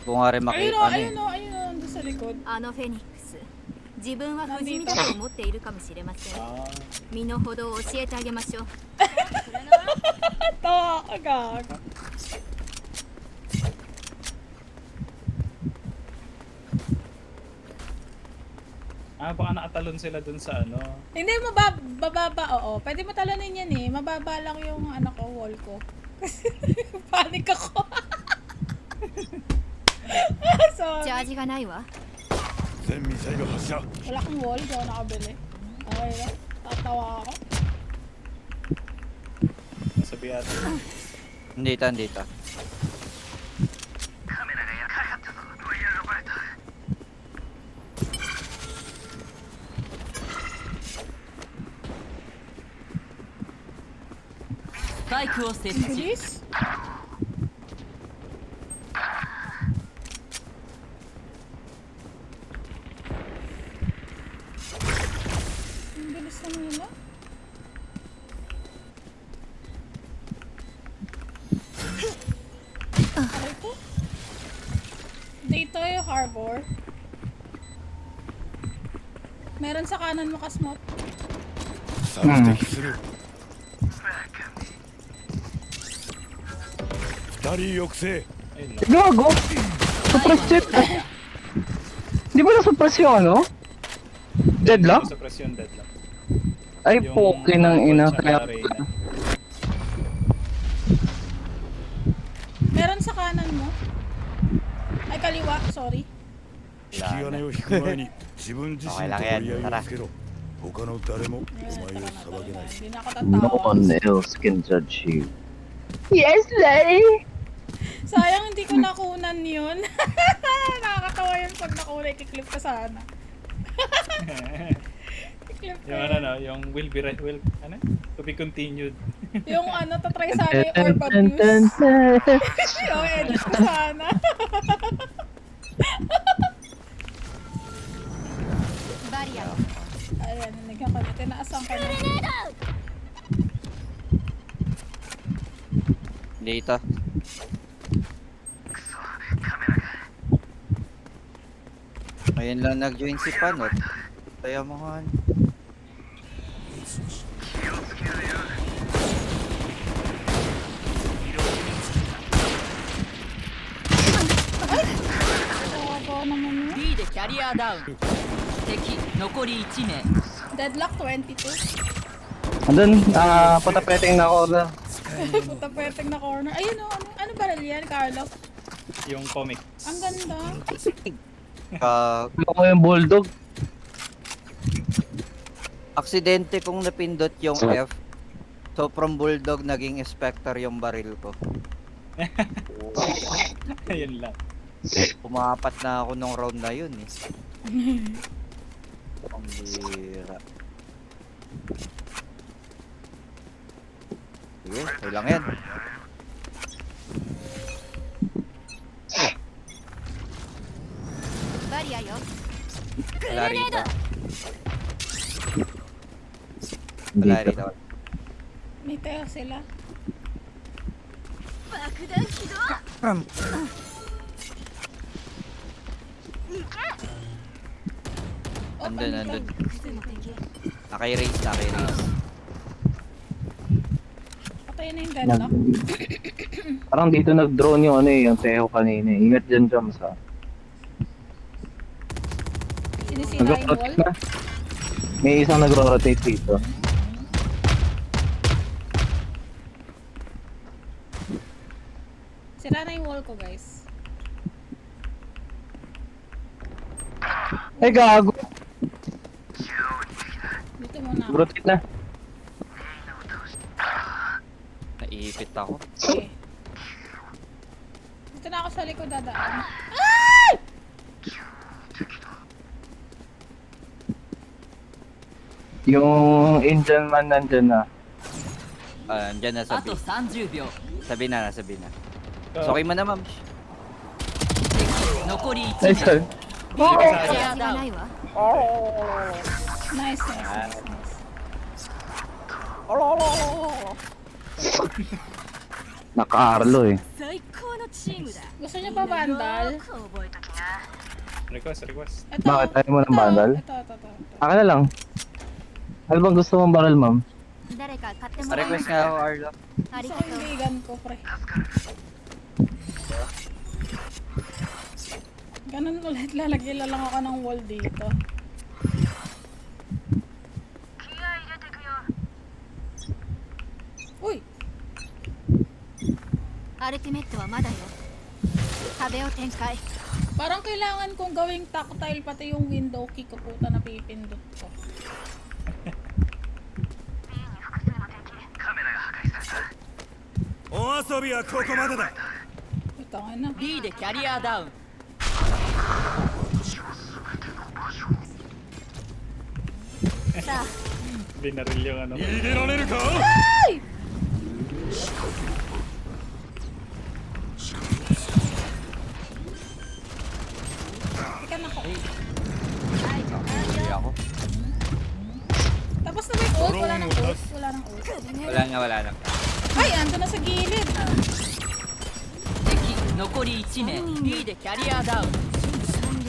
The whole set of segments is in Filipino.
Kung nga rin Ayun makita o, ano eh. ayun o, ayun o, doon sa likod. あのフェニックス自分は不死身だと思っているかもしれません Ah, 身の程を教えてあげましょう Tawa ka, gago. baka nakatalon sila dun sa ano. Hindi, bababa, oo. Pwede mo talunin yan eh. Mababa lang yung ano ko, wall ko. Kasi panic ako. チャ Sorry. ージがないわ 全ミサイル発射 Wala kang wall, di ako nakabili. Okay lang. Tatawa ako. Sabi natin. Dito. Bilis. Ang bilis naman nila. Aray ko. Dito yung harbor. Meron sa kanan mo, Kasmot. 索敵する二人抑制 Ayun lang. Gago! Suppress jet! Di ba na-suppress yung ano? Deadlock? Sa presyon deadlock. Ay, poke ng ina. Kaya... Meron sa kanan mo. Ay, kaliwa. Sorry. 引き金を引く前に自分自身と取り合いをつけろ他の誰もお Ayan, 前を tara na 裁けない Hindi na ako No tatawa. one else can judge you. Yes, Larry! Sayang hindi ko nakunan yun. Nakakatawa yun pag nakulay. Kiklip ka sana. Kiklip ka Yung yun. ano no, yung will ano? To be continued. Yung ano, tatry sana yung orb abuse. Yung edit ko sana. Barrier Ayan, nagyan ko na. Tinaasan ko na. Dito. Ayun lang nag-join si Panot. Kaya mga ano. Kawawa naman yun. B でキャリアダウン敵残り1名 Deadlock 22. Andun, patapeteng na ako na. Puta perfect na corner. Ayun o, ano baril yan, Carlo? Yung comic. Ang ganda. Ano ko yung bulldog? Aksidente kong napindot yung F. So from Bulldog naging Spectre yung baril ko. Ayun lang. Pumapat na ako nung round na yun eh. Ang bira. Sige, okay lang yan. Barrier よ Wala rito. Wala Dito. rito. May tayo sila. 爆弾起動 Andun, Open andun. ka. Naka-erase. Patay na yung deadlock. Parang dito nag-drone yung ano eh, yung Teho kanina. Ingat dyan, Jams ha. Sinisira yung wall. Nag-rotate na. May isang nag-rotate dito. Sira na yung wall ko, guys. Ay, gago! Dito muna ako. Rotate na. Naiipit ako. Okay. Dito na ako sa likod dadaan. Yung Indian man nandyan na. Andyan na あ sabi. と30秒 Sabi na. So, okay mo na, ma'am. 敵残り1 Nice 名 turn. チャージがないわ Nice, nice, nice. Naka-Arlo eh. 最高の地シームだ Gusto niyo ba Vandal? よく覚えときな Request. Ito. Bakit? Ayaw mo ng Vandal? Ito. Akin na lang. Ano bang gusto mong barrel, ma'am? 誰か買ってもらえま Request す nga か ako, Arlo. あり Gusto が ko とう yung vegan ko, pre. Ganun ulit, lalagyan lang ako ng wall dito. Uy! アルティメットはまだよ壁を展開 Parang kailangan kong gawing tactile pati yung window key ko puta na pipindot ko. Ito nga na. B でキャリアダウン さあ Binaril yung ano. 逃げられるか Ika na ko. Hindi ako. Tapos na ba yung ult? Wala nang ult. Wala nang ult. Wala na. Ay, ando na sa gilid. 敵残り1名 B でキャリアダウン 完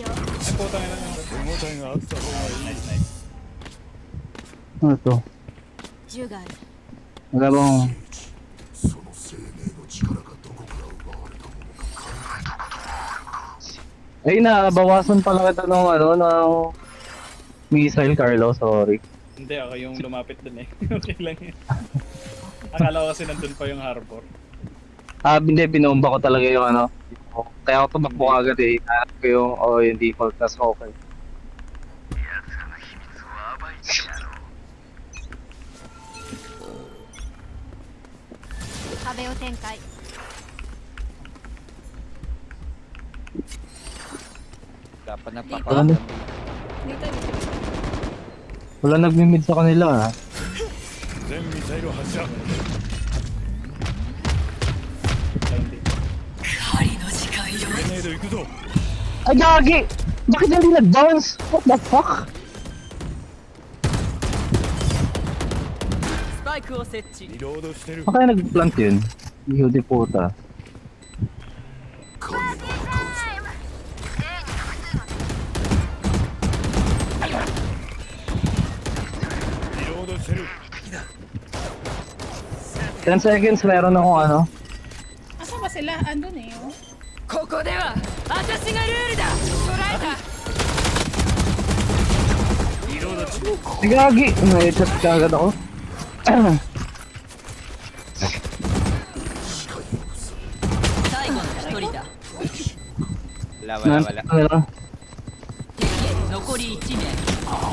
了 Ay, putang ina nandun. 手応えがあった方がいい Nice, nice. Ano to? 銃がある Wala bang... その生命の力がどこから奪われたものか考えたことがあるか Ay, nabawasan pala kita ng ng missile, Carlo. Sorry. Hindi, ako yung lumapit dun eh. Okay lang yun. Akala ko kasi nandun pa yung harbor. Hindi, binomba ko talaga yung Kaya ako tumakbo agad eh. Hinahanap ko yung default, tas okay. 壁を展開 Dapat Ano? nagpapakita. Dito. Wala nagmimid sa kanila ha. 全ミサイル発射 Hindi. 針の時間よグレネード行くぞ Ay, gagi! Bakit hindi nag-bounce? What the fuck? スパイクを設置リロードしてる Baka nag-plant yun. Yudi puta. リロードしてる 10 seconds, meron akong Asa ba sila? Andun eh. Oh. ここでは私がルールだ捉えた リロード中 Ay, gagi! May-chat ka agad ako. 最後の一人だ Wala. 敵残り1名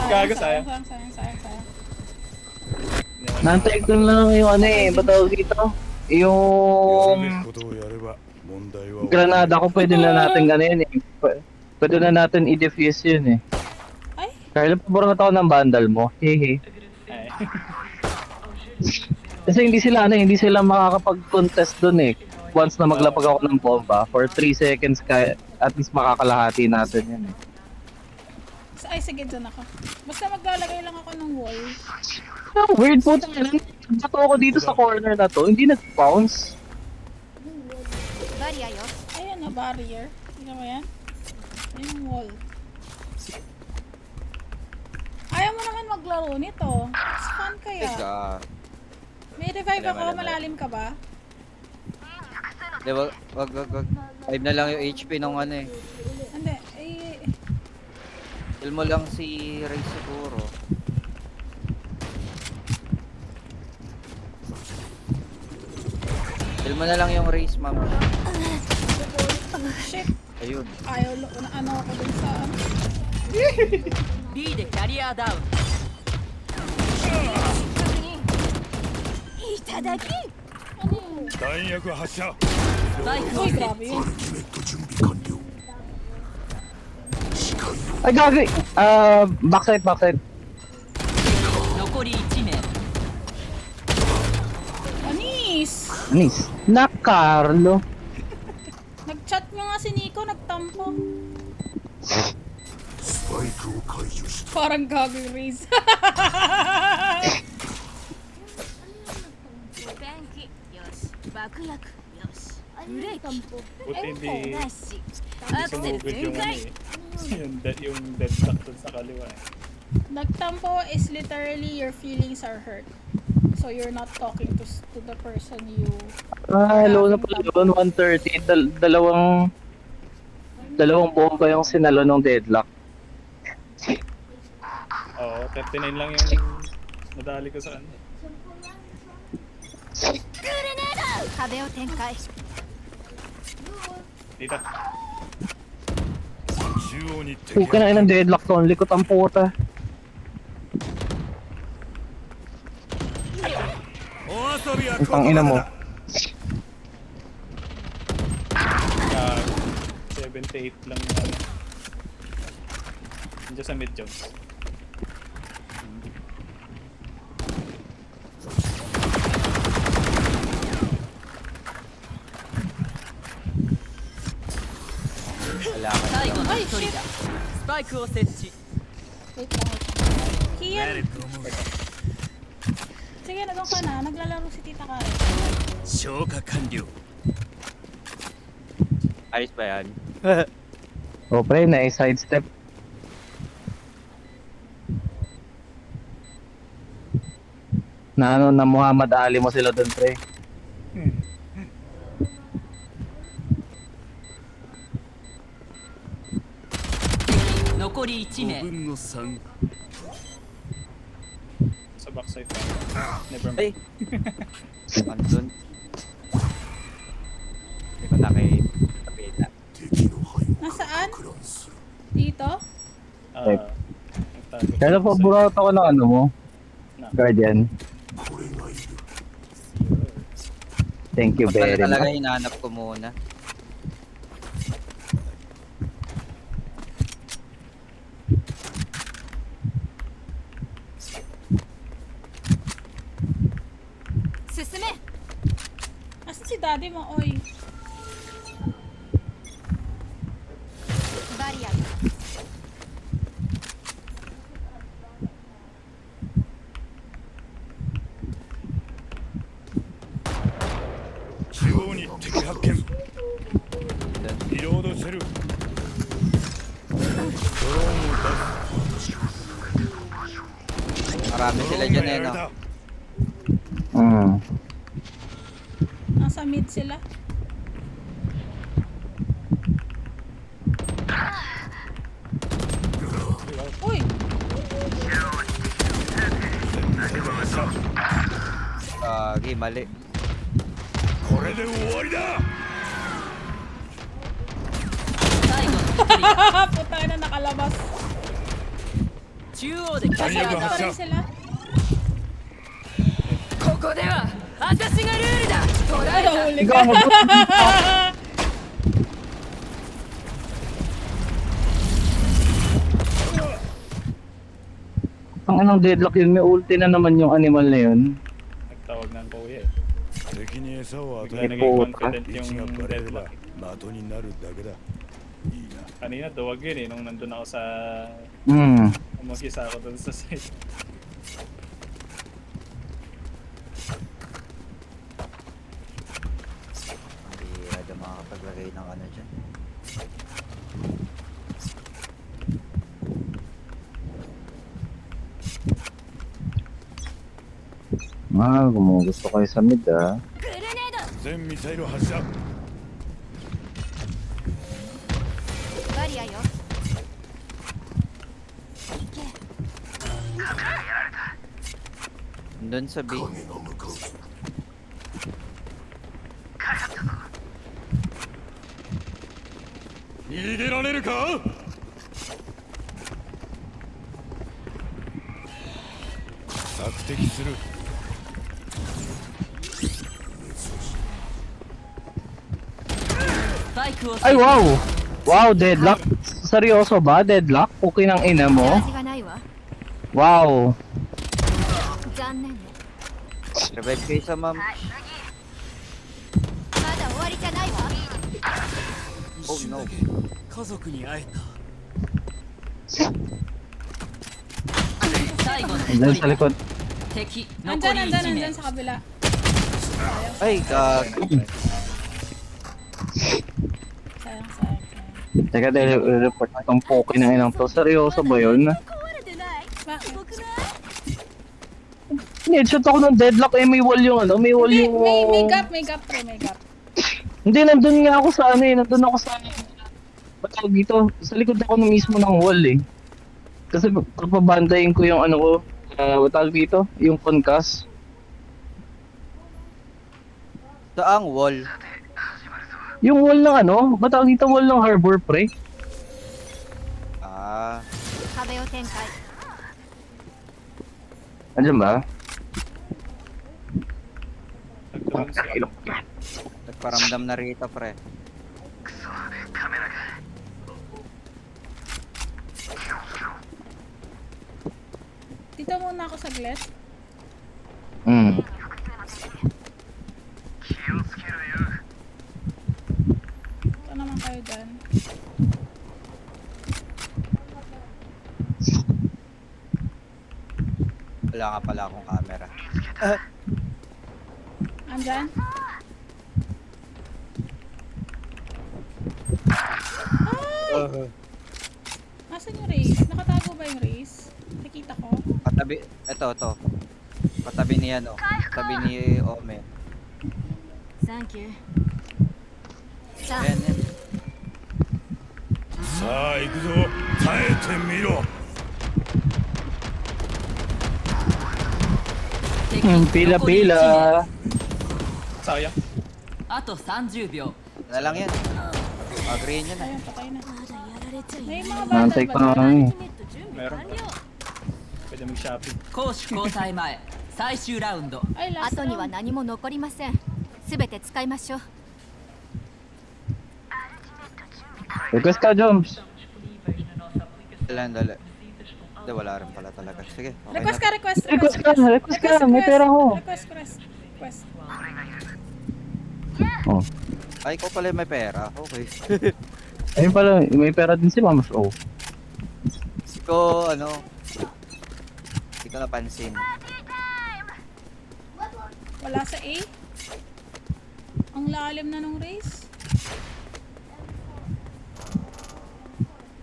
Gago, sayang. Sayang. Nantay ko lang yung ba tawag dito? やる Yung べきことをやれば問題は granada ko pwede na natin ganun eh. Pwede na natin i-defuse yun eh. Ay, Carlo, paborang ako ng vandal mo. Hehe. Ay. Kasi hindi sila makakapag-contest dun eh. Once na maglapag ako ng bomba, for 3 seconds at least makakalahati natin yan eh. ay sige dyan ako. Basta maglalagay lang ako ng wall. Weird po talaga. Bato ako dito sa corner na to, hindi nag-bounce. バリアよ Ayan na, barrier. Tingnan mo yan. Yung wall. Ayaw mo naman maglaro nito. It's fun kaya. Teka. May revive Wala, ako, wala. malalim ka ba? Di, wag. 5 na lang yung HP nung ano eh. Hindi, eh, Kill mo lang si Ray siguro. Kill mo na lang yung Race, ma'am. shit. Ayun. Ayaw, ano ako dun sa, B でキャリアダウンいただき弾薬発射スパイクを uy, 設 grabe 置 yun. キメット準備完了 Ay, gagi! Backside. 残り1名 Anis! Anis. Na, Carlo. Nag-chat nyo nga si Nico, nagtampo. スパイクを解除した Parang gago yung raise. 便器よし爆薬よしブレーキ Buti hindi ナイス hindi sumugod yung ano eh. Yung deadlock dun sa kaliwa eh. Nagtampo is literally your feelings are hurt. So you're not talking to the person you... Low na pala yun, 130. Dalawang bomba yung sinalo ng deadlock. Oo, 39 lang yung nadali ko sa ano. 壁を展開 Dito. 中央に敵 Puka na ng deadlock to, ang likot ang puta. お遊びは Ang tangina mo. 78 lang yung ano. Nandiyan sa mid Jones. Wala ka. 最後の Ay, 一人 shit! だスパイクを設置 Wait lang. Kian! Sige, nagong ka na. Naglalaro si Tita Karen. 消化完了 Ayos ba yan? O pre, na-sidestep. Na Muhammad Ali mo sila dun pre. 残り1 5 名 分の3 Sa backside pa. Never Ay! mind. Andun. Hindi ko nakikita. 敵の背後 Nasaan? 乱する Dito? Nagtago Kaya siya pa sa- burot ako ng ano mo, Na. Guardian. これがいる Thank you Pala very talaga much. hinahanap ko muna. Asan si daddy mo, oy? バリア 中央に敵発見リロードしてるドローンを出す Marami ドロ sila ーンが dyan eh, やられ no? た Nasa mid sila. Uy! Mali. これで終わりだ 最後の一人だ Puta na nakalabas. 中央でキャ 最 リ 悪 ア Pa 発 rin 射 sila. ここでは私がルールだ捉え Nahuli Ikaw ka. mag- Ang anong deadlock yun, may ulti na naman yung animal na yun. Nagtawag ng kuya eh. 敵に餌を与 Bigla え naging ポー confident 位置 yung がバレれば deadlock. 的になるだけだいいな Kanina duwag yun eh, nung nandun ako sa... Hmm. Umagisa ako dun sa site. Hindi na makakapaglagay ng ano dyan. Kung gusto kayo sa mid グレネー全ミサイル発射ドバリアよ Doon sa B. 影が向かう逃げられるか索敵するスパイクを Ay, wow! Wow, deadlock? Seryoso ba? Deadlock? Okay ng ina チャ mo? ージがないわ Wow! 残念ね Revive kayo sa ma'am. まだ終わりじゃないわ Oh no. 家族に会えた最後の一 Diyan 人 sa だ likod. 敵残 Andyan, り andyan, 1名 andyan sa kabila. Ay, Sayang, sayang, sayang. Teka, report itong poke ng inang to. Seryoso ba yun? 壊れてない Bakit? すごくない Headshot ako ng deadlock eh, may wall yung ano, may wall Hindi, yung... may gap, pre, may gap. Hindi, nandun nga ako sa ano eh, nandun ako sa... Ba't tawag dito? Sa likod ako na mismo ng wall eh. Kasi papabandayin ko yung ano ko, ba't tawag dito? Yung concast. Saang wall? Yung wall ng ano, ba't tawag dito wall ng harbor pre? Ah, 壁を展開 Andiyan ba? Nag-drone si ano. nagparamdam na rito, pre. Dito muna ako saglit. Hmm. Ito naman kayo dyan. Wala nga pala akong camera. Andyan? Nasaan yung race? Nakatago ba yung race? Nakita ko. Katabi, ito. Katabi ni ano, katabi ni Ome. サンキューさあ Ayan, yan. さあ行くぞ耐えてみろ 敵 Pila-pila. Sayang. あと30秒 Na lang yan. Agree niya na. Ayun, patay na. まだやられちゃい May ない mga bundle Nantay ba ko na dyan? kami. ネット準備 Meron. 完了 Pwede mag-shopping. 攻守交代前最終ラウンド Ay, last 後には round. 何も残りませんすべて使いましょう Request ka, Joms. Dali. Hindi, wala rin pala talaga. Sige, okay Request na. ka, request. Request ka, may pera ko. Request. Oh. Ay, ko pala may pera. Okay. Ayun pala, may pera din si Mams. Oh. Hindi ko, ano, hindi ko napansin. Wala sa A. Ang lalim na nung race.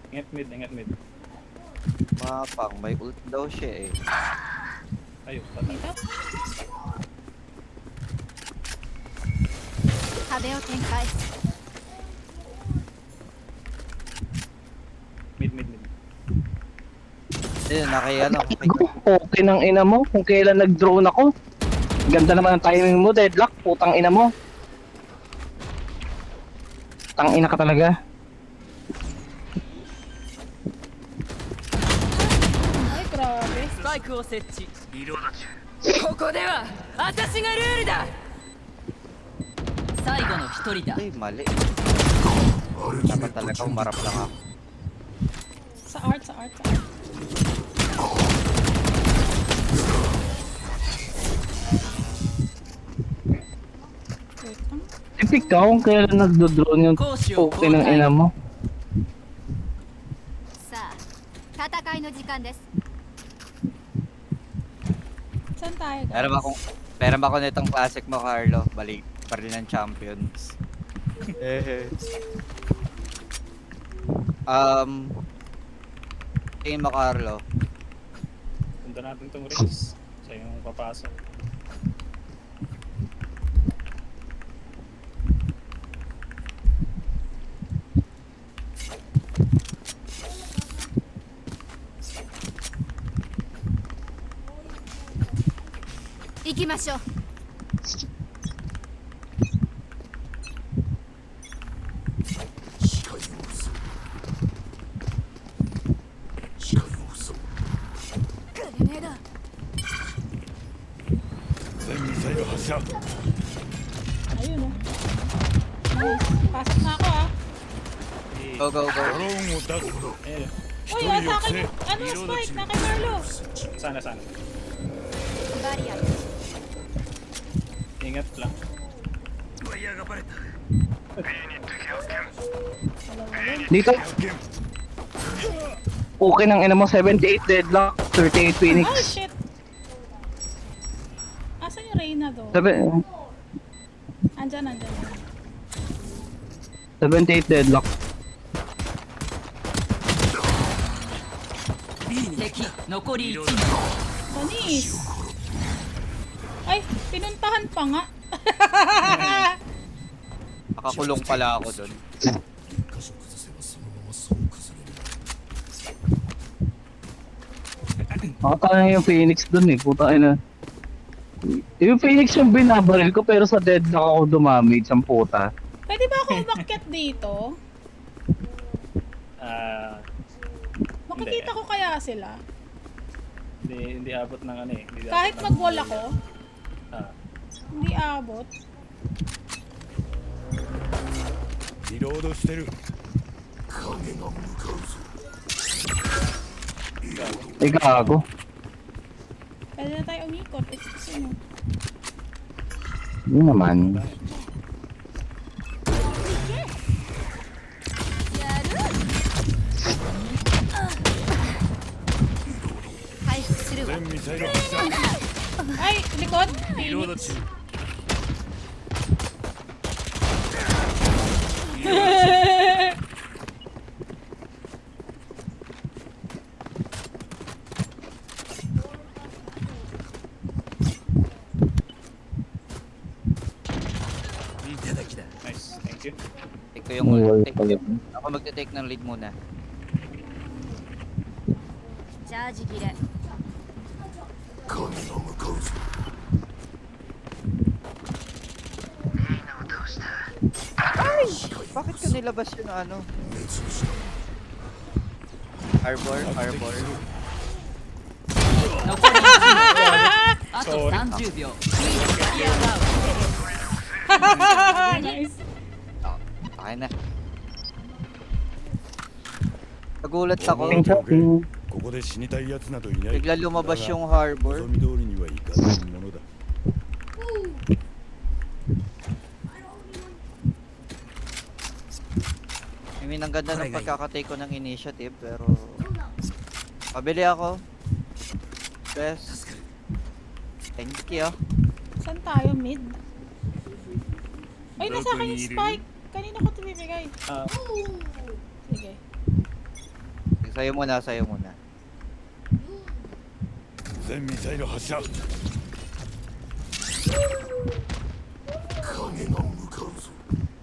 Ingat mid. Mapang, may ult daw siya eh. Ayun, patay. Dito. 壁を展開 Mid. Ayun, ano, Okay ng ina mo, kung kailan nag-drone ako. Ganda naman ang timing mo, deadlock. Putang ina mo. Tang ina ka talaga. Ay, grabe. スパイクを設置ここでは私がルールだ最後の一人だ ay, mali. Dapat talaga umarap lang ako. Sa art. Wait lang. Tipik ka kung kailan nagdo-drone yung 攻守を okay 交 ng 代 ina mo. さあ戦いの時間です Saan tayo, guys? Meron ba kung nitong classic mo, Carlo? Balik pa rin ng champions. Tingin mo, Carlo. Punta natin tong race. Siya yung papasok.行きましょう グレネード 全ミサイル発射 Ayun, oh. Nice. Pasok na ako, ah. Go. ドローンを出す Ayun. Uy, sa akin yung, spike na kay Carlo. Sana. バリア Ingat lang. Dito. Okay ng ina mo, 78 deadlock, 38 Phoenix. Oh, shit. Asan yung Reyna, do? Sabi, Andyan. 78 deadlock. 敵残り1名 Panis. Ay, pinuntahan pa nga. Nakakulong pala ako dun. Nakatanga yung Phoenix dun eh, puta ina. Yung Phoenix yung binabaril ko pero sa deadlock ako dumamage ang puta. Pwede ba ako umakyat dito? Ah, Makikita ko kaya sila? hindi abot ng ano eh. Hindi Kahit abot ng- mag-wall ako, Ah, hindi abot. リロードしてる Ay gago. Pwede na tayo umikot. Excuse mo. Hindi naman. 回復するわ全ミサイル発射 Ay, likod. リロード中 nice. Thank you. Take ko yung Wall take, pala. ako magte-take ng lead muna. チャージ切れ Bakit ko nilabas yung ano? Arbor. 残り1名あと30秒 Nice. Okay na. Nagulat ako. Shopping, shopping. ここで死にたいやつなどいない Bigla lumabas だが yung harbor. 望み通りにはいかないものだ I mean, ang ganda ng pagkakatake ko ng initiative, pero... Pabili ako. Best. Thank you. Saan tayo? Mid? Ay, nasa akin yung spike. Kanina ko ito bibigay. Ah, Sige. Sa'yo muna, sa'yo muna. 全ミサイル発射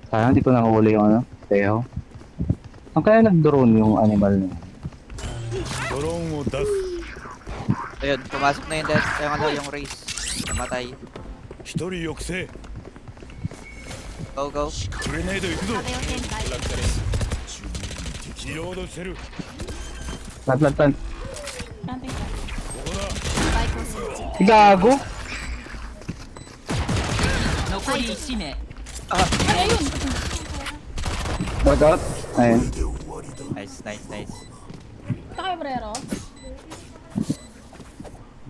Sana hindi ko nakahuli yung ano, Teo. Ang kaya nag-drone yung animal na yun? ドローンを出す Ayun, pumasok na yung death, yung race. Namatay. 一人抑制 Go, go. グレネード行くぞ壁を展開 リロードしてる Plant. Planting ka. ここだスパイクを設置 Gago! 残り1名 Ay, ayun. Bagot. Ayun. Nice. Ito kayo, Brero.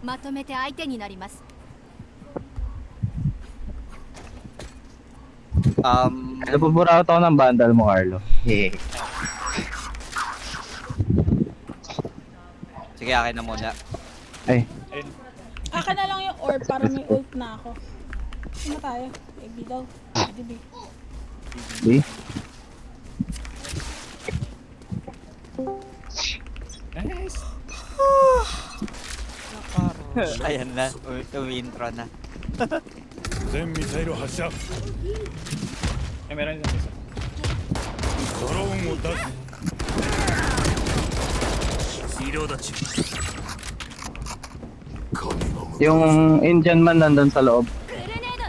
まとめて相手になります Napabura ako ng bandal mo, Carlo. Hehe. Sige, akin na muna. Ay, ayun. Akin na lang yung orb para may ult na ako. Sino tayo? A, B daw. Pwede B. di. Nice. Ayan na, umi-intro na. 全ミサイル発射 Ay, meron isang isa. ドローンを出すリロード中 Yung Indian man nandun sa loob. グレネード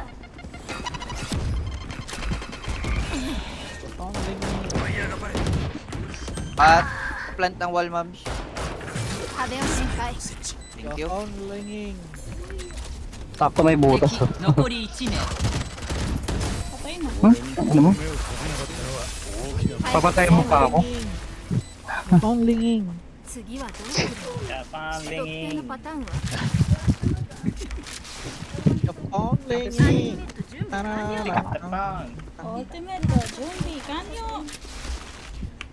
At, plant ng wall, ma'am. 壁を展開 Thank you. Sakto may butas. 敵残り1名 Patay na. Huh? Ano mo? 目をさせなかったのは大きな Papatay mo pa ako? 次はどうする Yeah, 特定 panglinging. のパターンは Tapang. Ultimate Zombie. Kanyo.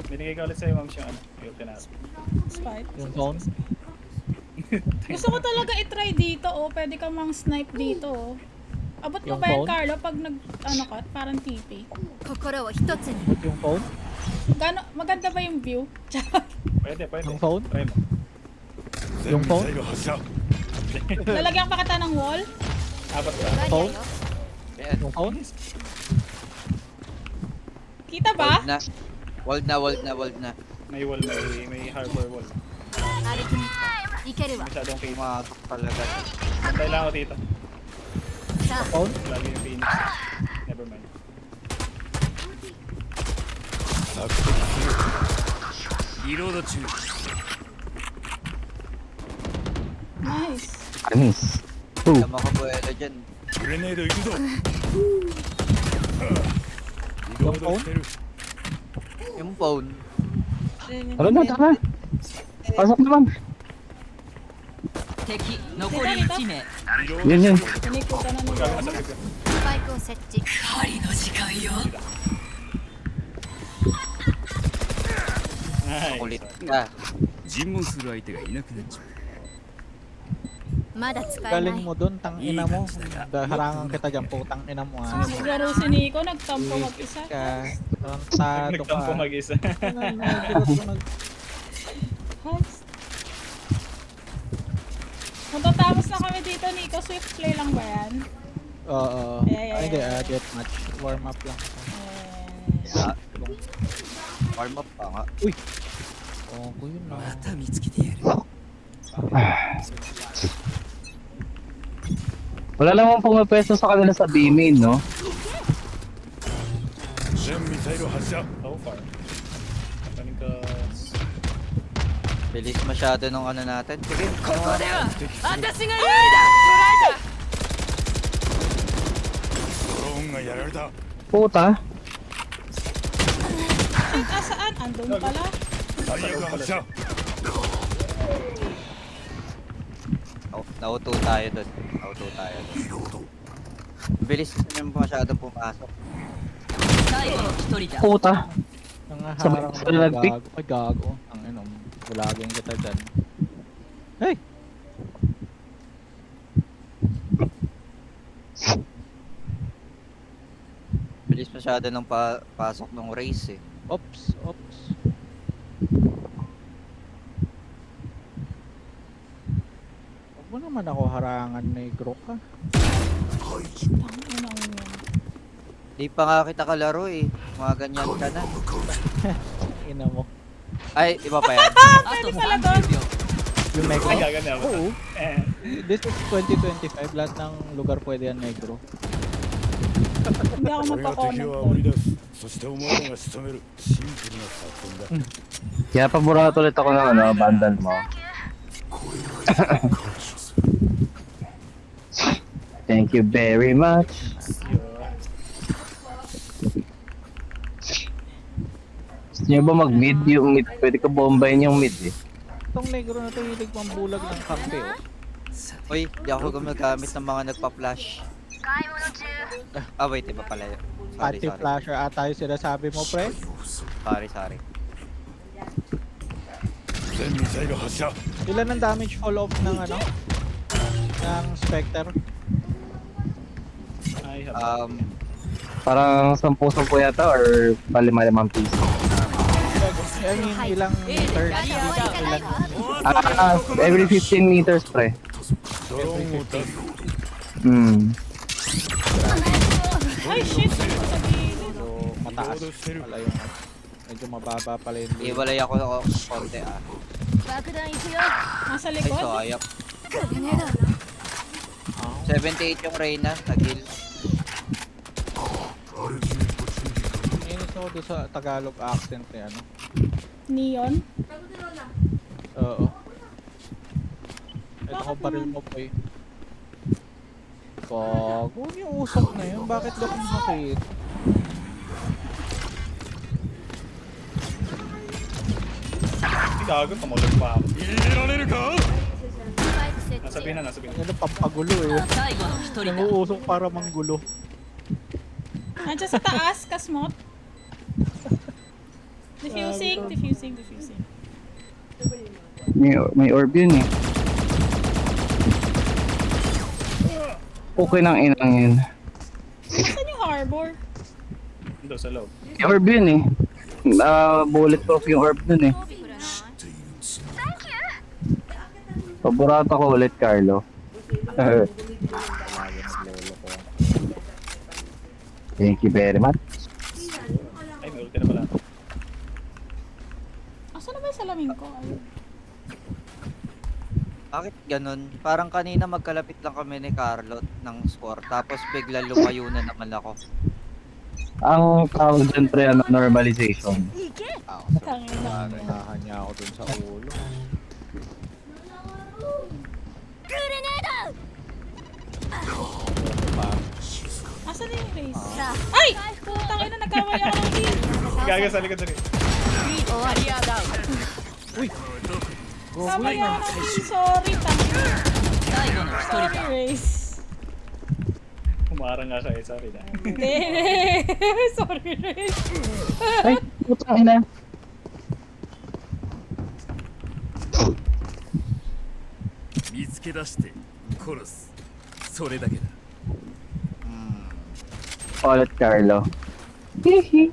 Binigay ko ulit sa'yo, ma'am, yung ano, yung tinapos. Spike. Gusto ko talaga i-try dito, oh. Pwede ka mang snipe dito, oh. Abot mo Yung ba yan, phone? Carlo, pag nag, ano ka, parang TP? 心を一つに Ba't yung phone? Maganda ba yung view? Charot. Pwede, pwede. Ang phone? Try mo. 全ミサイル発射 Lalagyan pa kita ng wall? Apat ba? バリア phone? よ Ayan. Yung phone? Kita ba? Walled na. May wall, may harbor wall. 歩きに行けるわ Masyadong cave. Pumasok talaga. Bantay lang ako dito. さあ Phone? Lagi yung Phoenix. Never mind. 索敵するリロード中 Nice. Anis. Hindi makabuelo dyan. グレネード行くぞリロードしてる Yung phone. Tara. Pasok naman. 敵残り1名 Yun. Pinikutan na nila. Gabi na sa likod. スパイクを設置 針の時間よ Nice. Kulit ka. 尋問する相手がいなくなっちゃうまだ使えな Galing い mo dun, tang ina mo. Harangan kita dyan, putang ina mo ah. Naglaro si Nico, nagtampo mag-isa. Ka, tarantado ka. Nagtampo mag-isa. Nice. Matatapos na kami dito, Nico. Swift play lang ba yan? Oo. Ay, Hindi, deathmatch. Warm up lang. Ah, warm up pa nga. Oo, ko yun na. また見つけてやる Wala namang pumapwesto sa kanila sa B-main, no? 全ミサイル発射 So far. Kapanin ka... Bilis masyado nung ano natin. Sige. ここでは私が有利だ ドローンがやられた Puta. Saan? Andun pala. 最悪発射 Nauto tayo dun. Bilis yung masyado pumasok. 最後の一人だ Puta. Nangaharang Sa mo, nagpick. gago. Ay, gago. Ang ino, bulagin kita dyan. Hey! Bilis masyado ng pasok ng race eh. Ops. Huwag mo naman ako harangan, negro ka. Ang yan. Di pa nga kita kalaro eh. Mga ganyan ka na. Ina mo. Ay, iba pa yan. あとpala doon. 30秒 Yung negro? Ay, gaganda ba? Oo. Eh. This is 2025. Lahat ng lugar pwede yan negro. Hindi ako 俺が敵 magkoconnect をあ doon. ぶり出すそしてお前らが仕留めるシンプルな作戦だ Kaya paborito ulit ako ng ano, bundle mo. Thank you very much. Gusto nyo ba mag-mid? Yung mid, pwede ka bombayin yung mid eh. Itong negro na to hilig mambulag ng kampe oh. Uy, di ako gumagamit ng mga nagpa-flash. Ah, wait, iba pala yun. Sorry. Anti-flasher ata yung sinasabi mo, pre. Sorry. 全ミサイル発射 Ilan ang damage fall off ng ano? Ng Spectre? Ay, haba. Parang 10 yata or 5-5 piso. I mean, ilang meters? 終わりじゃないわ Every 15 meters, pre. ドローンを出す Ay, shit! Sa gilid. So, mataas pala yung medyo mababa pala yung loot. Iwalay ako ng konti ah. 爆弾行くよ Nasa Ay, likod? sayang. グレネード 78 yung Reyna, tagil. Inis ako doon sa Tagalog accent ni ano. Neon? Oo. Ito ko baril mo po eh. Gago, yung usok na yun. Bakit daw kung sakit? Gago, tumulog pa ako. 入れられるか スパイク設 Nasabihin 置 na, nasabihin na. Ano, pampagulo eh. 最後の一人だ Nanguusok para manggulo. Nandiyan sa taas, Kasmot. Diffusing. May orb yun eh. Okay nang inang yun. Saan yung harbor? Doon sa loob. Yung orb yun eh. Bulletproof yung orb nun eh. Paborata ko ulit, Carlo. Lagi naglolo ko. Thank you very much. Ay, may ulti na pala. Asan na ba yung salamin ko? Ayun. Bakit ganun? Parang kanina magkalapit lang kami ni Carlo ng score, tapos bigla lumayo na naman ako. Ang tawag dyan pre, normalization. Tangina. Nahan niya ako dun sa ulo. Asan na yung race? Ay! Putang ina, nagkamali ako ng kill. Gaga sa likod rin. Kamali ako ng kill, sorry. Tangina. Sorry, race. Kumarang nga siya eh, sorry na. Hindi. Sorry, race. Ay, putang ina. Ulit, Carlo. Hihi.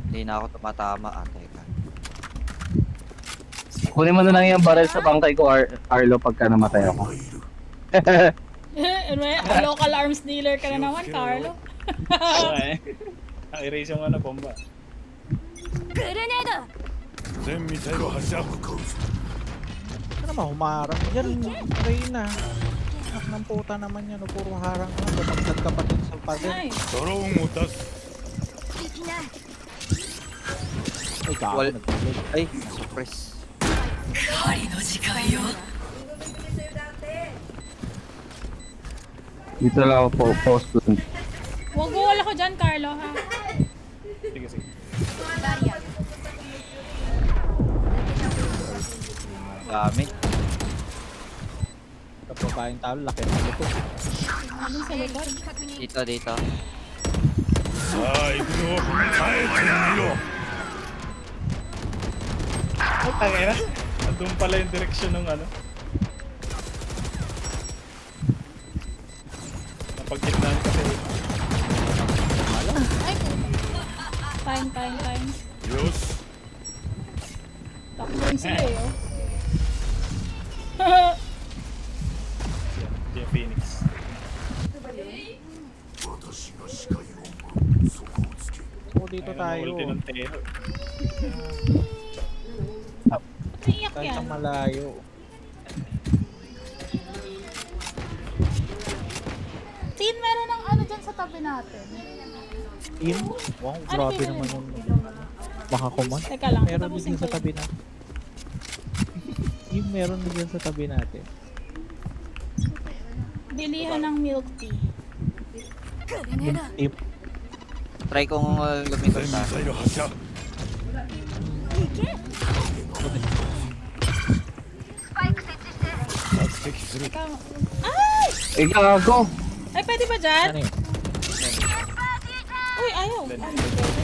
Hindi na ako tumatama. Teka. Kunin mo na lang yung barrel sa bangkay ko, Carlo, pagka namatay ako. Local arms dealer ka na naman, Carlo. Okay. Ang erase yung ano, bomba. グレネード 全ミサイル発射 Ano naman, humarang dyan. Reyna. Anak ng puta naman yan. O, puro harang ka. Bumagdag ka pa dun sa pader. Ay, ドローンを出す できない Ay, kako. Wal- Nagpulog. Ay, suppress. Dito lang ako post lang. wag wala ko dyan, Carlo, ha? Sige, sige. バリア Dami. Kapag babaeng talo, laki ng ito. Ano sa likod? Dito, dito. さあ行くぞ耐えてみろ Ay, tangina. Nandun pala yung direksyon ng ano. Napagkitnaan kasi. Ay, time. よし Takbo rin sila eh, oh. Yung Phoenix. So, dito Ayun, tayo. ulti ng Teo. Naiyak Kahit yan. ang malayo. Tin, meron ng ano dyan sa tabi natin. In? Wow, Ano grabe yun? naman yung makakuman. Teka lang, Meron din tapusin dyan sa ko tabi natin. Yung meron din dyan sa tabi natin. Bilihan ng milk tea. グレネード Tip. Try kong lumikot 全ミ na. サイル発射 発敵する Teka, ay! Eh, gago! Ay, pwede ba dyan? Ano yun? Uy, ayaw. Ay, hindi pwede.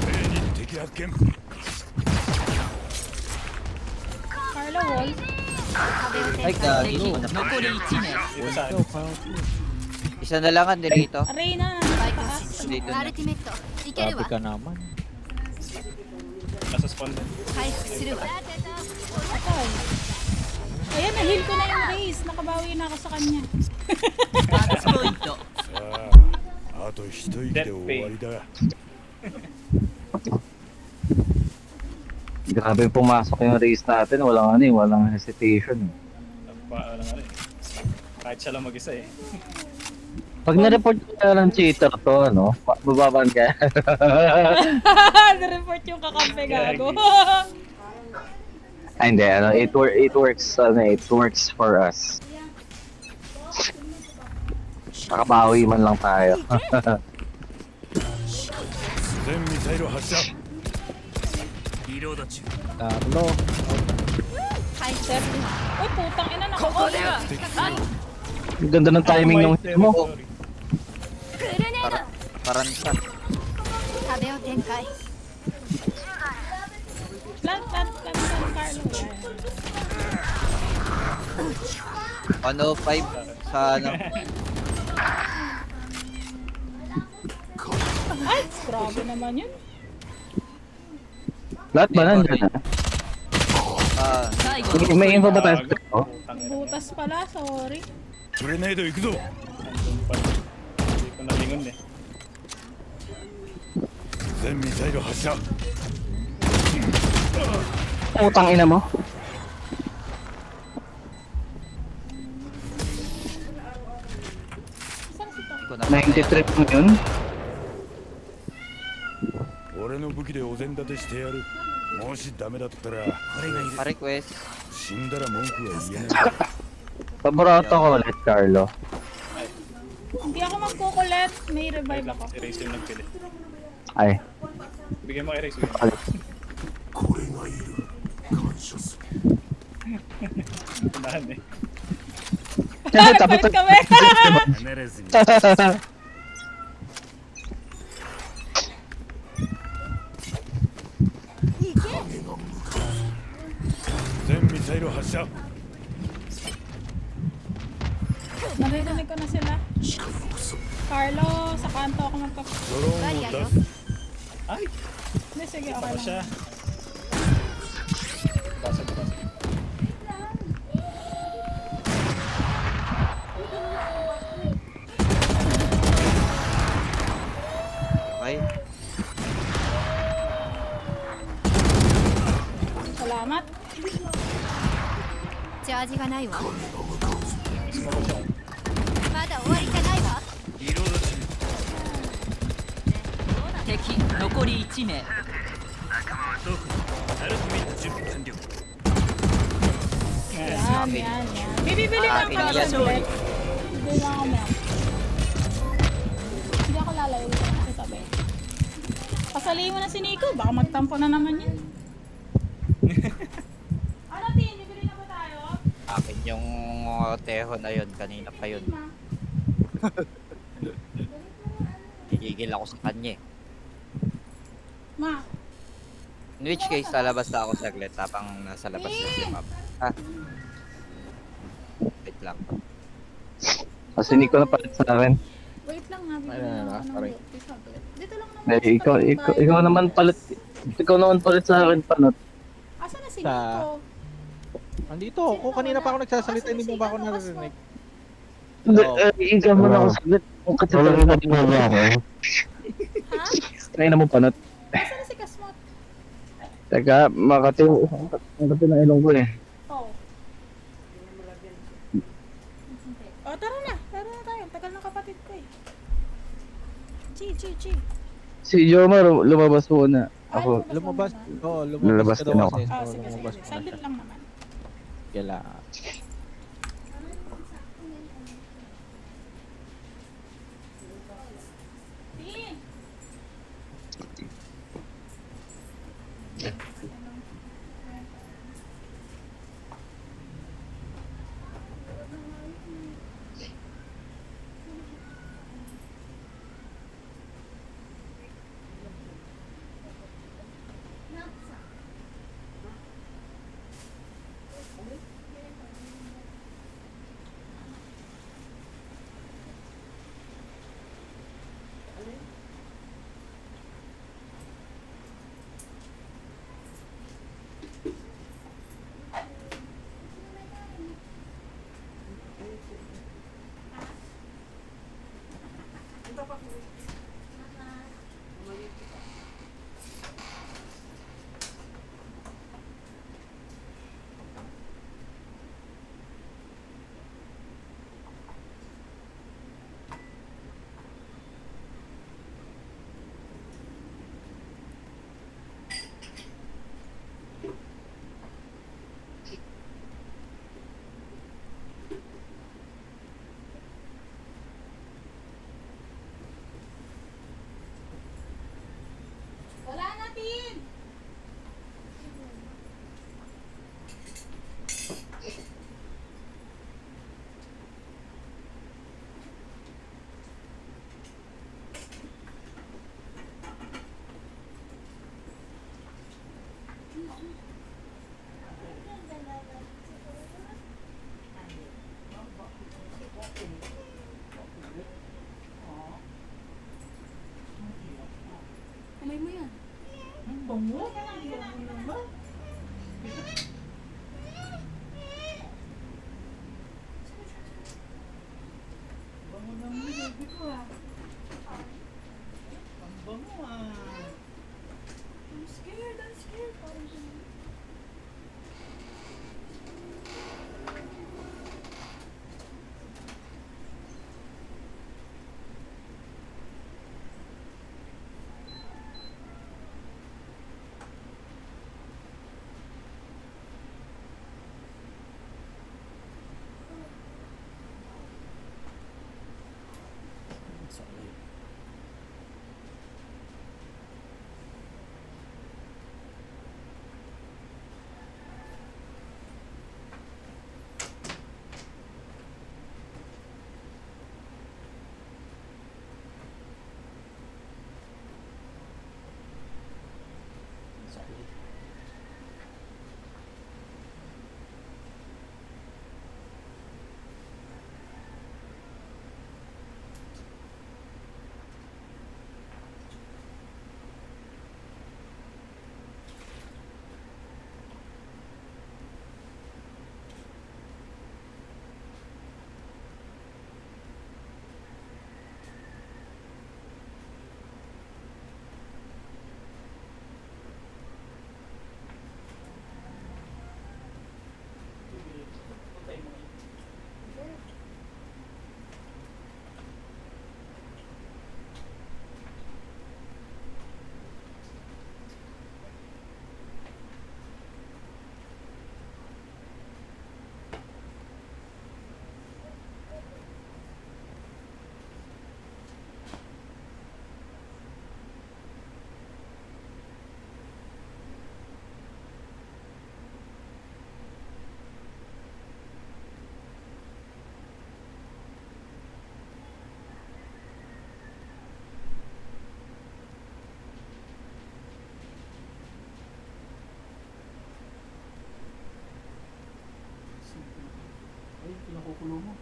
A に敵発見 Carlo, wall. Ay, gago. 残り1名 Dito sa Ito, ano. powerful. Isa na lang ang dito. Reyna, nasa taas. Dito ア na. ルティメットいける Grabe わ ka naman. Nasa spawn din. 回復するわ Ay. Ayan, na-heal ko na yung race. Nakabawi na ako sa kanya. マッチポイントさああと一息で終わりだ Grabe pumasok yung race natin. Walang hesitation. Ano nga rin. Kahit siya lang mag-isa eh. Pag na-report ka ng cheater to, ano, bababan ka. Na-report yung kakampi gago. Ay, hindi, ano, it works for us. Makabawi man lang tayo. 全ミサイル発射 Carlo. 回復するわ Uy, putang ina, ここでは Ang ganda ng timing ng hit mo. グレネード Paranta. 壁を展開 Plant, Carlo. 105 sa ano. Ay, grabe naman yun. Lahat ba nandiyan na? Ah, 最後の May info ba tayo sa oh? Butas pala, sorry. グレネード行くぞ Nandun pa. Hindi ko nalingon eh. 全ミサイル発射 Utang ina mo. Saan si Tom? ko na 93 mo yun? 俺の武器でお膳立てしてやるもしダメだったら Pa-request. 死んだら文句は言えない Paborato ko ulit, Carlo. Hindi ako magkukulit. May Wait revive lang, ako. si Race yung nagpili. Ay. Bigyan mo kay Race. Bigyan mo. Palit. Unahan eh. Tapos Palit kami. 離れずに 全ミサイル発射 Naririnig ko na sila. Carlo, sa kanto ako ドローンを出す Ay! Hindi, sige, okay Tama lang. siya. Basag, basag. Okay. Salamat. チャージがないわ Mismo ko siya. まだ終わりじゃないわ敵残り1名 Yan, yan, yan. Bibili lang Akin ako yan. sa ulit. Bibili lang ako ma'am. Hindi ako lalayo lang sa tabi. Pasalihin mo na si Nico. Baka magtampo na naman yan. Ano, Tin? Bibili na ba tayo? Akin yung teho na yun. Kanina pa yun. Ma. Gigigil ako sa kanya eh. Ma. In which case, lalabas na ako saglit tapang nasa labas na si Map. Ah. Wait lang. Kasi hindi ko na palit sa akin. Wait lang nga. Bibili Ayun na, lang ako ng sorry. milk tea saglit. Dito lang naman. Eh, ikaw naman palit. Ikaw naman palit sa akin, panot. Asa na si Sa- Nico? Andito ako. Kanina pa ako nagsasalita. Hindi mo ba ako naririnig? Hindi, Oo. ikaw mo na ako saglit. Kung kasi talaga na mo ba ako. Ha? Try na mo, panot. Asa na si Kasmot? Teka, makati ng ilong ko eh. Oh. Oh, tara na. Tara na tayo. Tagal ng kapatid ko eh. Chi. Si Jomar, lumabas muna. Ay, Ako, Lumabas. muna. Oo, Lalabas lumabas ka din daw ako. kasi. Ah, So, sige. lumabas ka na Saglit siya. lang naman. Kailangan. Tin! bango. Bango naman. Bango naman, baby ko ah. Ang bango ah. I'm scared, I'm scared. Parang ay, pinakukulo mo.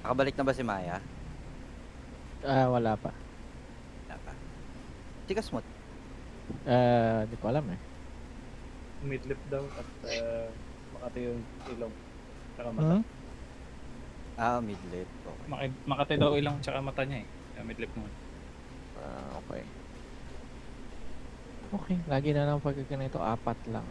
Nakabalik na ba si Maya? Wala pa. Wala pa. Tikas mo. Di ko alam eh. Midlip daw at makati yung ilong. Tsaka mata. Hmm? Mid-late. Okay. Makati daw ilong tsaka mata niya eh. Kaya midlip mo. Okay. Okay, lagi na lang pag ganito, 4 lang.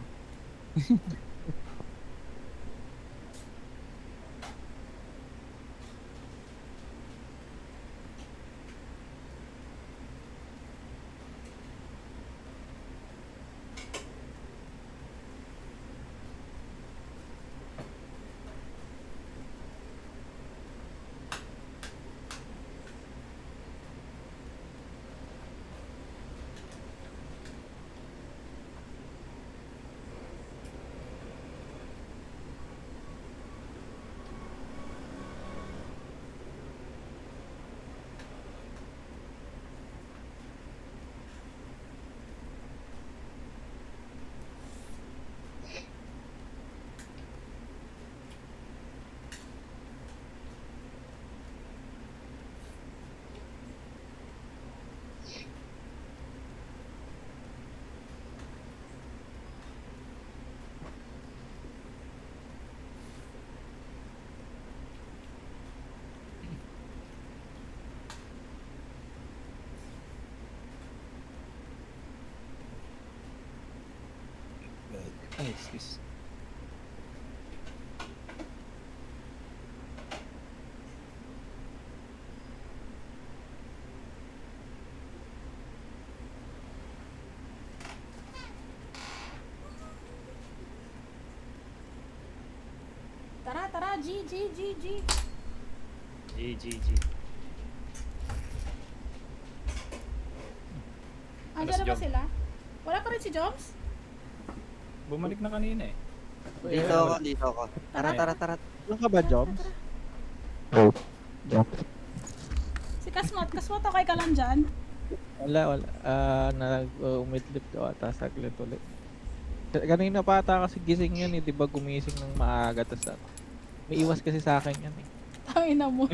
sis. Tara, tara, G. GG. Andiyan na ba Jom? sila? Wala pa rin si Joms? Bumalik na kanina eh. Dito ako. Tara. Ano ka ba, Joms? Si Kasmot, okay ka lang dyan? Wala. Umidlip daw ata saglit ulit. Kanina pa ata kasi gising yan eh, di ba gumising ng maaga, tas may iwas kasi sa akin yan eh. Tangina mo.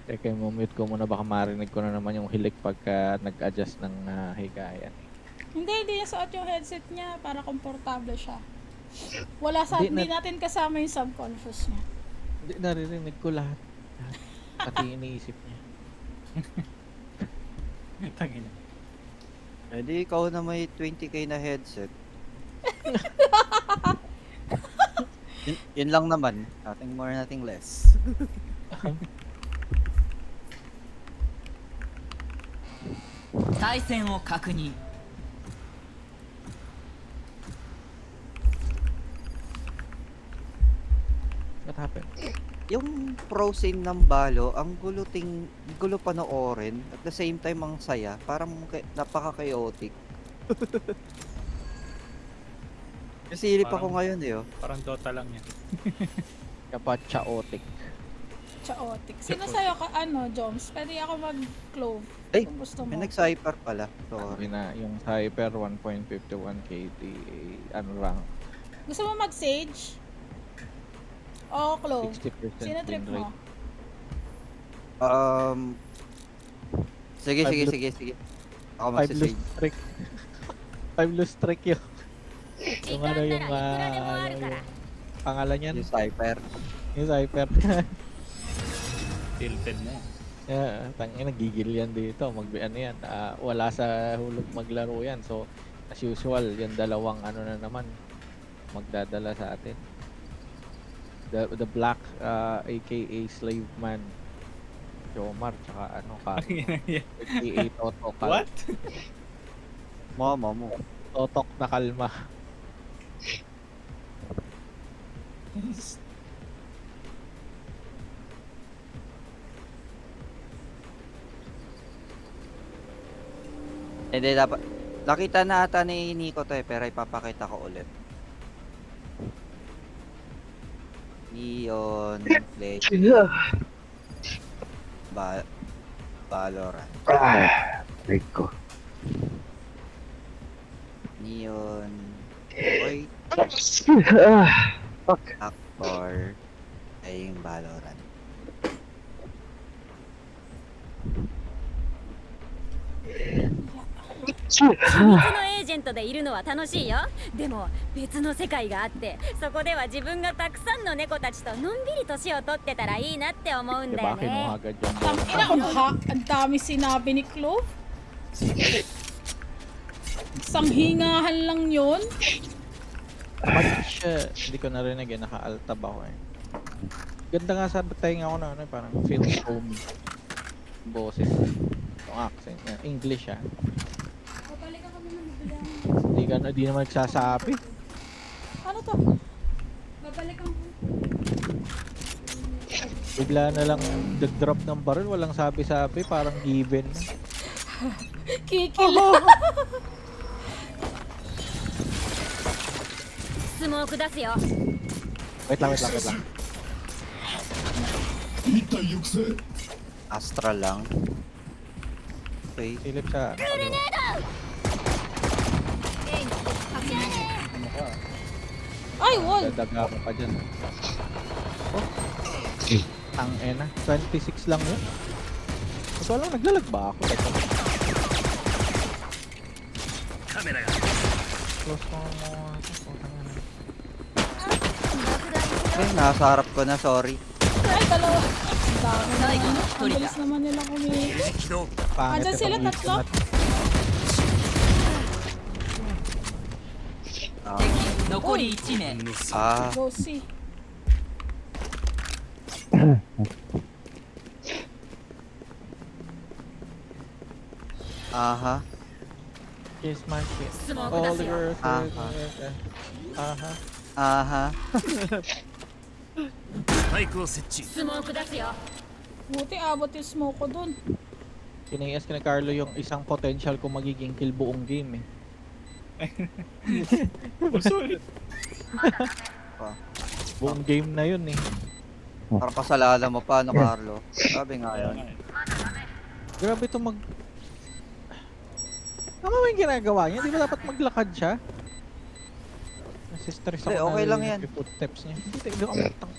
Teka, mute ko muna, baka marinig ko na naman yung hilik pagka nag-adjust ng higayan. Hindi niya suot yung headset niya para komportable siya. Hindi natin kasama yung subconscious niya. Hindi, naririnig ko lahat. Pati iniisip niya. Tangina. Edi ikaw na may 20k na headset. yun lang naman. Nothing more, nothing less. What happened? Yung pro scene ng Balo, ang gulo panoorin. At the same time, ang saya. Parang napaka-chaotic. Nasilip ako ngayon eh. Oh. Parang Dota lang yan. Kapag chaotic. Chaotic. Sino sa'yo ka, Joms? Pwede ako mag-clove. Ay, kung gusto mo. May nag-cyper pala. Sorry. Sabi na, yung Hyper 1.51 KD, ano lang, Gusto mo mag-sage? O clove? 60% Sino trip win mo? rate. Sige. Ako 5 lose magsisave. streak. 5 lose streak yun. Yung ano yung, pangalan yan? Yung cyper. Yung Cyper. Tilted na yan. Tangin, nagigil yan dito. Ano yan, wala sa hulog maglaro yan. So, as usual, yung dalawang ano na naman, magdadala sa atin. The Black, aka Slave Man, Jomar, tsaka aka Totok. What? Mama mo. Totok na kalma. Hindi, dapat. Nakita na ata ni Nico to eh, pero ipapakita ko ulit. Neon Play Valorant. Break ko. Neon Fuck. Actor ay Valorant. 秘密のエージェントでいるのは楽しいよ。でも別の世界があって、そこでは自分がたくさんの猫たちとのんびり年を取ってたらいいなって思うんだよ Diba, kinuha ね。 agad yung Tangina, ang dami sinabi ni Clove. Isang hingahan lang yun. siya, hindi ko narinig eh, naka-altab ako eh. Ganda nga sa tenga ko na parang feels home. Boses. Yung accent niya, English ah. Hindi naman nagsasabi. Ano to? Babalikan ko. Bigla na lang drop ng barrel, walang sabi-sabi, parang given na. Kikila. スモーク出すよ。 Wait lang. Astra lang. Okay. Silip sa... Ay, wall. Dadaga mo pa dyan. Oh. Tangena. 26 lang yun. Ito lang, naglalag ba ako? Close mo mo. Okay, nasa harap ko na, sorry. Ay, dalawa. Ang dami naman. Ang bilis naman nila kumili.起動 Pangit Andyan yung sila, pag-wisdom tatlo? at- 残り1名 Ah, Go see. aha. Kiss my kiss. スモーク All 出 the すよ girls. Ah. Aha. Aha. スパイクを設置スモーク出すよ Buti abot yung smoke ko dun. Kinayas ka ni Carlo yung isang potential kung magiging kill buong game eh. Sulit. Buong game na yun eh. Para pasalala mo pa, no, Carlo? Sabi nga Kaya yun. nga eh. Grabe ito mag... Tama ba yung ginagawa niya? Di ba dapat maglakad siya? Nasistress ako Hindi, okay lang narinig yan. yung footsteps niya. Hindi ako matang...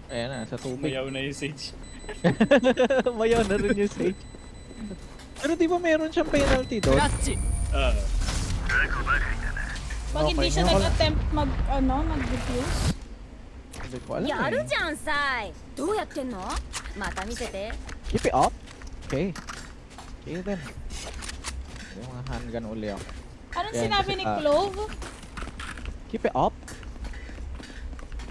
Ayan na, sa tubig. Mayaw na yung Sage. Mayaw na rin yung stage. Pero di ba meron siyang penalty ク doon? ラッチ Ah, Pag hindi Okay, siya wala. nag-attempt mag-defuse. Hindi ko alam やる eh. じゃんさいどうやってんのまた見せて Keep it up? Okay. Okay then. Yung mga handgun uli ako. Anong Yan, sinabi kasi, ni Clove? Keep it up?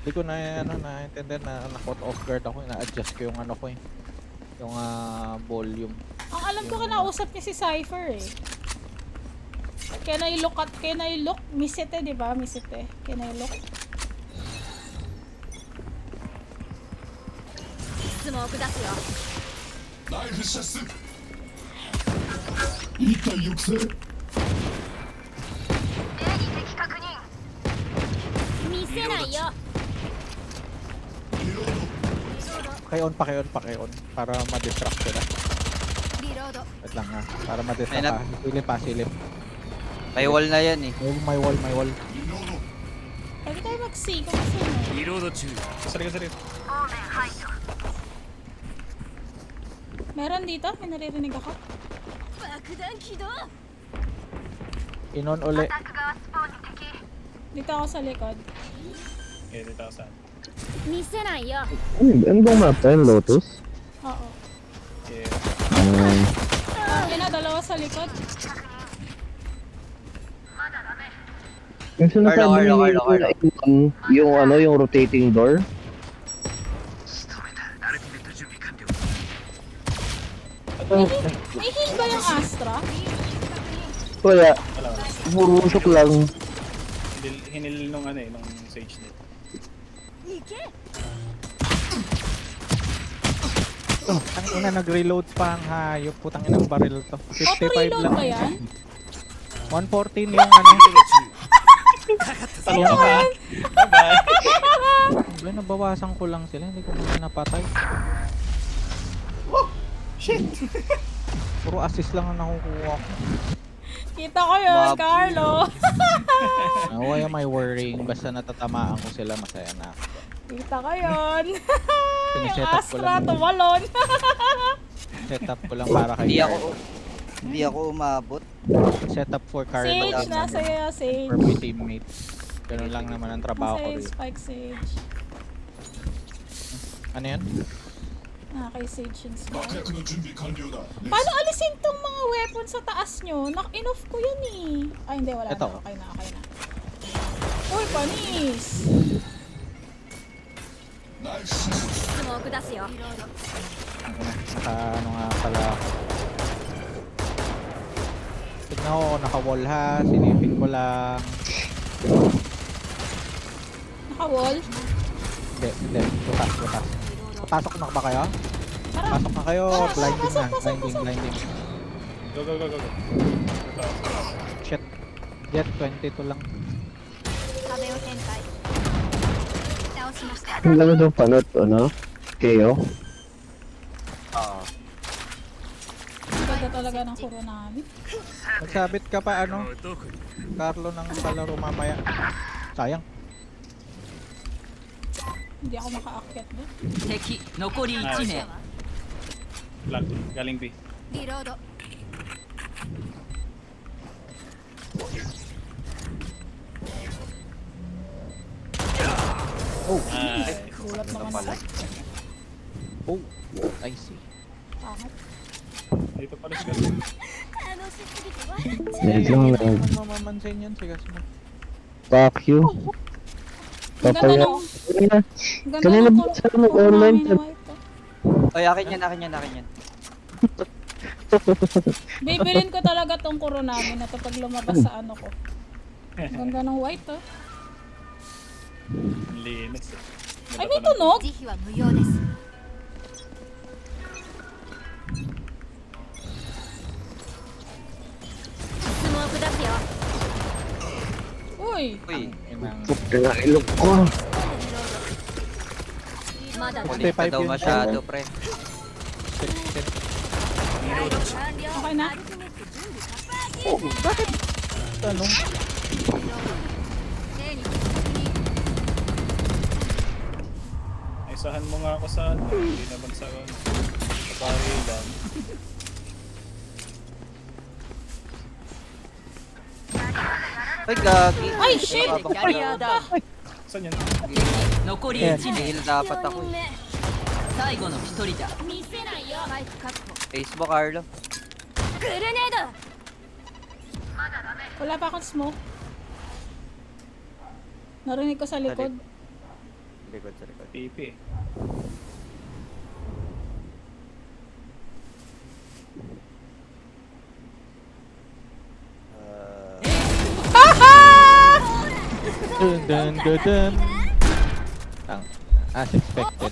Hindi ko na naintindihan na na-caught off guard ako. Na-adjust ko yung ano ko eh. Yung volume. Ang alam ko kinausap niya si Cypher eh. Can I look? Misite, di ba? Misite. Can I look? スモーク出すよナイフ射出一体抑制見せないよ Paki-on. Para ma-distract sila. リロード Wait lang ha. Para ma-distract Ay, ka. Silip. May wall na yan eh. Oh, may wall. Pwede tayo mag-see kung kasi no. リロード中 Sorry. Meron dito? May naririnig ako? 爆弾起動 Inon uli. Dito ako sa likod. Okay, dito ako saan. 見せないよ Ano bang map tayo? Lotus? Oo. Okay. Dalawa sa likod. Yung sinasabi Carlo. yung rotating door? アルティメット準備完了 May heal ba yung Astra? Wala. Wala. Puro usok lang. Hinil nung ano eh, nung Sage nito. 行け Ang ina nag-reload pa ang hayop. Putang inang baril to. 55 Auto-reload lang. ba yan? 114 yung ano. Salamat ka. Bye-bye. Wala, nabawasan ko lang sila. Hindi ko muna napatay. Shit! Puro assist lang ang nakukuha ko. Kita ko yun, Mab- Carlo. Why am I worrying? Basta natatamaan ko sila, masaya na ako. Kita ko yun. yung Siniset up ko Astra, lang. tumalon. Setup ko lang para kay Carlo. Hindi ako umabot. Setup for Carlo. Sage, nasa iyo, Sage. For my teammate. Ganun lang naman ang trabaho Nasa ko iyo, rin. Spike Sage. Ano yan? Kay Sage yung Spike. 爆薬の準備完了だ Paano alisin tong mga weapon sa taas nyo? In-off ko yan eh. Ay, hindi, wala Ito. na. Okay na. Uy, panis! ナイフ射出スモーク出すよ Ano nga pala. Tignan ko kung naka-wall ha. Sinipin ko lang. Naka-wall? Hindi. Butas. Papasok na ba kayo? Tara. Pasok na kayo. Tara, Blinding na. pasok. Blinding. Go. Ito. Shit. Jet 22 lang. 壁を展開倒しました Ang ganda ng panot, ano? Kayo? Oo. Ang ganda talaga ng Kuronami. Magsabit ka pa ano? どこに Carlo ng palaro mamaya. Sayang. Hindi ako makaakyat doon. 敵残り1名 Black. Galing B. リロード Nice. Gulat naman pala. ako. Oh, I see. Ah, Dito pala si Gasol. 楽しすぎて笑っちゃ Wait lang, Hindi lang. mo mamamansin yan si Gasmo. Fuck you. Ang ganda Papaya. ng... Kanina, ang ganda kanina ng ba sa nag-online namin chat? na white, oh. Oy, akin yan, akin yan, akin yan. Bibilin ko talaga tong Kuronami na to pag lumabas sa ano ko. Ang ganda ng white, oh. Ang linis eh. Ay, may tunog! 慈悲は無用です スモーク出すよ Uy! Uy, Inang... Puta na ilog ko. まだ kulit ka daw masyado, pre. Okay na? Tanong. Isahan mo nga ako sa ano. Hindi naman sa parilan. Ay, gagi. Ay, shit! Nababang キャリア pala. ダウン Saan yan? 残り Eh. 1名 Heal dapat ako eh. 最後の1人だ見せないよマイク確保 Facebook, Arlo. グルネード Wala pa akong smoke. Narinig ko sa likod. Likod sa likod. Pipi. Dun dun dun dun. As expected.